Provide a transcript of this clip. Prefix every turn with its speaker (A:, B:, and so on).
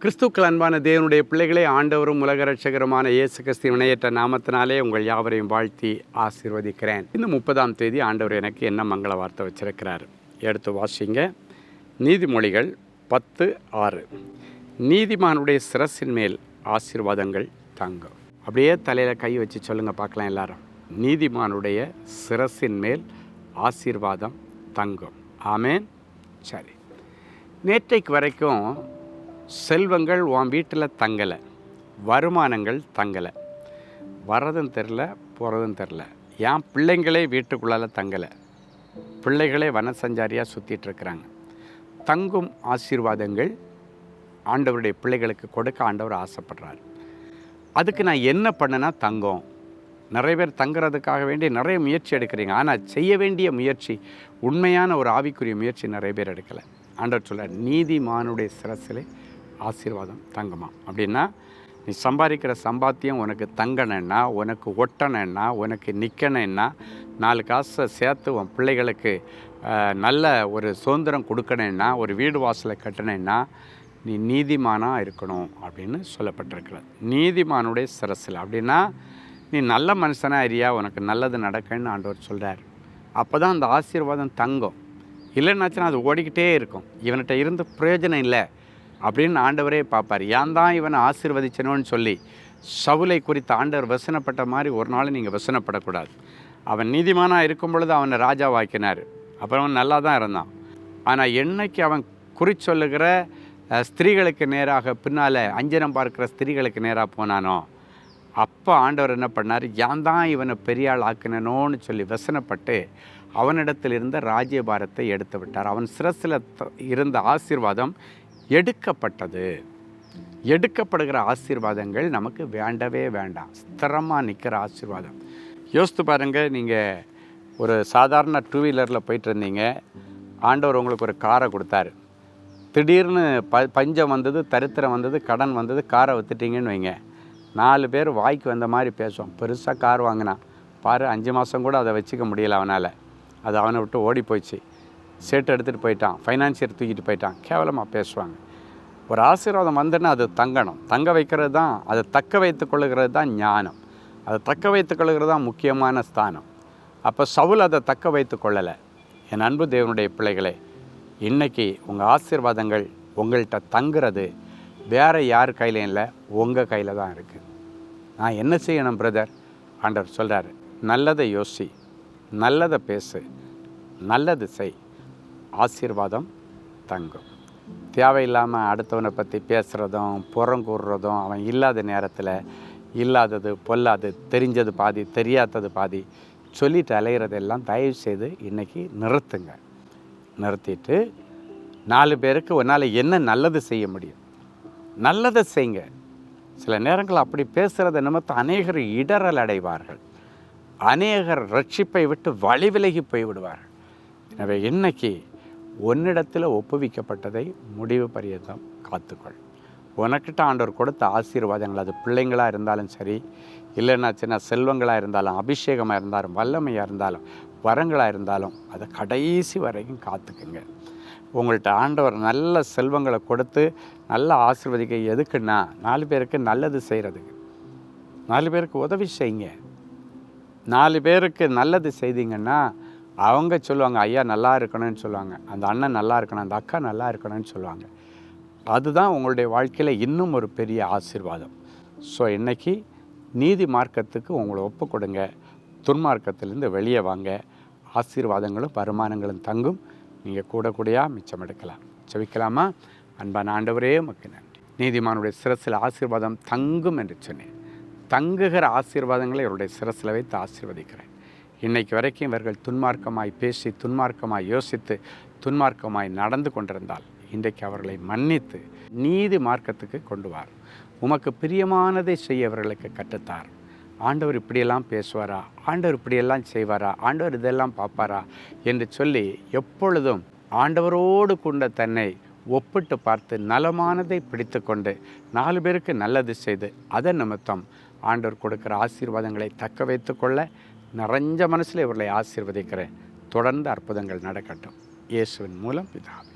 A: கிறிஸ்துக்கள் அன்பான தேவனுடைய பிள்ளைகளே, ஆண்டவரும் உலக ரட்சகருமான இயேசு கிறிஸ்து இணையற்ற நாமத்தினாலே உங்கள் யாவரையும் வாழ்த்தி ஆசீர்வதிக்கிறேன். இந்த 30ஆம் தேதி ஆண்டவர் எனக்கு என்ன மங்கள வார்த்தை வச்சிருக்கிறார். எடுத்து வாசிங்க. நீதிமொழிகள் 10:6. நீதிமானுடைய சிரசின் மேல் ஆசீர்வாதங்கள் தங்கும். அப்படியே தலையில் கை வச்சு சொல்லுங்கள் பார்க்கலாம் எல்லாரும். நீதிமானுடைய சிரசின் மேல் ஆசீர்வாதம் தங்கும். ஆமேன். சரி, நேற்றைக்கு வரைக்கும் செல்வங்கள் உன் வீட்டில் தங்கலை, வருமானங்கள் தங்கலை, வர்றதும் தெரில போகிறதும் தெரில. என் பிள்ளைங்களே வீட்டுக்குள்ளால் தங்கலை, பிள்ளைகளே வனசஞ்சாரியாக சுற்றிட்டுருக்குறாங்க. தங்கும் ஆசீர்வாதங்கள் ஆண்டவருடைய பிள்ளைகளுக்கு கொடுக்க ஆண்டவர் ஆசைப்படுறார். அதுக்கு நான் என்ன பண்ணனா தங்கும்? நிறைய பேர் தங்குறதுக்காக வேண்டி நிறைய முயற்சி எடுக்கிறீங்க, ஆனால் செய்ய வேண்டிய முயற்சி, உண்மையான ஒரு ஆவிக்குரிய முயற்சி நிறைய பேர் எடுக்கலை. ஆண்டவர் சொல்ல, நீதிமானுடைய சிரசிலே ஆசீர்வாதம் தங்குமா. அப்படின்னா நீ சம்பாதிக்கிற சம்பாத்தியம் உனக்கு தங்கணுன்னா, உனக்கு ஒட்டணுன்னா, உனக்கு நிற்கணுன்னா, 4 காசை சேர்த்து உன் பிள்ளைகளுக்கு நல்ல ஒரு சுதந்திரம் கொடுக்கணுன்னா, ஒரு வீடு வாசலை கட்டணுன்னா நீ நீதிமானாக இருக்கணும் அப்படின்னு சொல்லப்பட்டிருக்கிறது. நீதிமானுடைய சிரசில் அப்படின்னா நீ நல்ல மனுஷனாக அறியா, உனக்கு நல்லது நடக்குன்னு ஆண்டவர் சொல்கிறார். அப்போ தான் அந்த ஆசீர்வாதம் தங்கும். இல்லைன்னாச்சுன்னா அது ஓடிக்கிட்டே இருக்கும். இவன்கிட்ட இருந்து பிரயோஜனம் இல்லை அப்படின்னு ஆண்டவரே பார்ப்பார். ஏன் தான் இவனை ஆசீர்வதிச்சனோன்னு சொல்லி சவுலை குறித்து ஆண்டவர் வசனப்பட்ட மாதிரி ஒரு நாள் நீங்கள் வசனப்படக்கூடாது. அவன் நீதிமானாக இருக்கும் பொழுது அவனை ராஜாவாக்கினார். அப்புறம் அவன் நல்லா தான் இருந்தான். ஆனால் என்னைக்கு அவன் குறிச்சொல்லுகிற ஸ்திரீகளுக்கு நேராக பின்னால் அஞ்சனம் பார்க்குற ஸ்திரீகளுக்கு நேராக போனானோ, அப்போ ஆண்டவர் என்ன பண்ணார், ஏன் தான் இவனை பெரிய ஆள் ஆக்கினோன்னு சொல்லி வசனப்பட்டு அவனிடத்தில் இருந்த ராஜ்யபாரத்தை எடுத்து விட்டார். அவன் சிரசில் இருந்த ஆசீர்வாதம் எடுக்கப்பட்டது. எடுக்கப்படுகிற ஆசீர்வாதங்கள் நமக்கு வேண்டவே வேண்டாம். ஸ்திரமாக நிற்கிற ஆசீர்வாதம். யோசித்து பாருங்கள், நீங்கள் ஒரு சாதாரண 2 வீலரில் போயிட்டு இருந்தீங்க, ஆண்டவர் உங்களுக்கு ஒரு காரை கொடுத்தாரு. திடீர்னு பஞ்சம் வந்தது, தரித்திரம் வந்தது, கடன் வந்தது, காரை விற்றுட்டீங்கன்னு வைங்க. 4 பேர் வாய்க்கு வந்த மாதிரி பேசுவோம். பெருசாக கார் வாங்கினான் பாரு, 5 மாதம் கூட அதை வச்சுக்க முடியல அவனால், அது அவனை விட்டு ஓடி போயிடுச்சு, சேட்டு எடுத்துகிட்டு போயிட்டான், ஃபைனான்சியர் தூக்கிட்டு போயிட்டான், கேவலமாக பேசுவாங்க. ஒரு ஆசீர்வாதம் வந்துன்னா அது தங்கணும். தங்க வைக்கிறது தான், அதை தக்க வைத்து கொள்ளுகிறது தான் ஞானம். அதை தக்க வைத்து கொள்ளுகிறது தான் முக்கியமான ஸ்தானம். அப்போ சவுல் அதை தக்க வைத்து கொள்ளலை. என் அன்பு தேவனுடைய பிள்ளைகளே, இன்றைக்கி உங்கள் ஆசீர்வாதங்கள் உங்கள்கிட்ட தங்குறது வேறு யார் கையிலையும் இல்லை, உங்கள் கையில் தான் இருக்குது. நான் என்ன செய்யணும் பிரதர்? ஆண்டவர் சொல்கிறாரு, நல்லதை யோசி, நல்லதை பேசு, நல்லது செய், ஆசீர்வாதம் தங்கும். தேவையில்லாமல் அடுத்தவனை பற்றி பேசுகிறதும் புறங்கூறுறதும், அவன் இல்லாத நேரத்தில் இல்லாதது பொல்லாது, தெரிஞ்சது பாதி தெரியாதது பாதி சொல்லிட்டு அலைகிறதெல்லாம் தயவுசெய்து இன்றைக்கி நிறுத்துங்க. நிறுத்திட்டு 4 பேருக்கு உன்னால் என்ன நல்லது செய்ய முடியும், நல்லதை செய்யுங்க. சில நேரங்கள் அப்படி பேசுகிறத நிமித்தம் அநேகர் இடரல் அடைவார்கள், அநேகர் ரட்சிப்பை விட்டு வழி விலகி போய்விடுவார்கள். எனவே இன்னைக்கு உன்னிடத்தில் ஒப்புவிக்கப்பட்டதை முடிவு பரியந்தம் காத்துக்கொள். உனக்கிட்ட ஆண்டவர் கொடுத்த ஆசீர்வாதங்கள், அது பிள்ளைங்களாக இருந்தாலும் சரி, இல்லைன்னா சின்ன செல்வங்களாக இருந்தாலும், அபிஷேகமாக இருந்தாலும், வல்லமையாக இருந்தாலும், வரங்களாக இருந்தாலும், அதை கடைசி வரைக்கும் காத்துக்குங்க. உங்கள்கிட்ட ஆண்டவர் நல்ல செல்வங்களை கொடுத்து நல்ல ஆசீர்வதிக்க எதுக்குன்னா 4 பேருக்கு நல்லது செய்கிறதுக்கு. 4 பேருக்கு உதவி செய்யுங்க. 4 பேருக்கு நல்லது செய்தீங்கன்னா அவங்க சொல்லுவாங்க, ஐயா நல்லா இருக்கணும்னு சொல்லுவாங்க, அந்த அண்ணன் நல்லா இருக்கணும், அந்த அக்கா நல்லா இருக்கணும்னு சொல்லுவாங்க. அதுதான் உங்களுடைய வாழ்க்கையில் இன்னும் ஒரு பெரிய ஆசீர்வாதம். ஸோ இன்றைக்கி நீதி மார்க்கத்துக்கு உங்களை ஒப்பு கொடுங்க. துன்மார்க்கத்திலேருந்து வெளியே வாங்க. ஆசீர்வாதங்களும் வருமானங்களும் தங்கும். நீங்கள் கூடக்கூடியாக மிச்சம் எடுக்கலாம். செவிக்கலாமா? அன்பான ஆண்டவரே, உமக்கு நன்றி. நீதிமானுடைய சிரசில் ஆசீர்வாதம் தங்கும் என்று சொன்னேன். தங்குகிற ஆசீர்வாதங்களை இவருடைய சிரசில் வைத்து ஆசீர்வதிக்கிறேன். இன்றைக்கு வரைக்கும் இவர்கள் துன்மார்க்கமாய் பேசி, துன்மார்க்கமாய் யோசித்து, துன்மார்க்கமாய் நடந்து கொண்டிருந்தால் இன்றைக்கு அவர்களை மன்னித்து நீதி மார்க்கத்துக்கு கொண்டு வார். உமக்கு பிரியமானதை செய்ய அவர்களுக்கு கற்றுத்தார். ஆண்டவர் இப்படியெல்லாம் பேசுவாரா, ஆண்டவர் இப்படியெல்லாம் செய்வாரா, ஆண்டவர் இதெல்லாம் பார்ப்பாரா என்று சொல்லி எப்பொழுதும் ஆண்டவரோடு கொண்ட தன்னை ஒப்பிட்டு பார்த்து நலமானதை பிடித்து கொண்டு 4 பேருக்கு நல்லது செய்து அதன் நிமித்தம் ஆண்டவர் கொடுக்குற ஆசீர்வாதங்களை தக்க வைத்து கொள்ள நிறைஞ்ச மனசில் இவர்களை ஆசீர்வதிக்கிறேன். தொடர்ந்து அற்புதங்கள் நடக்கட்டும். இயேசுவின் மூலம் பிதாவே.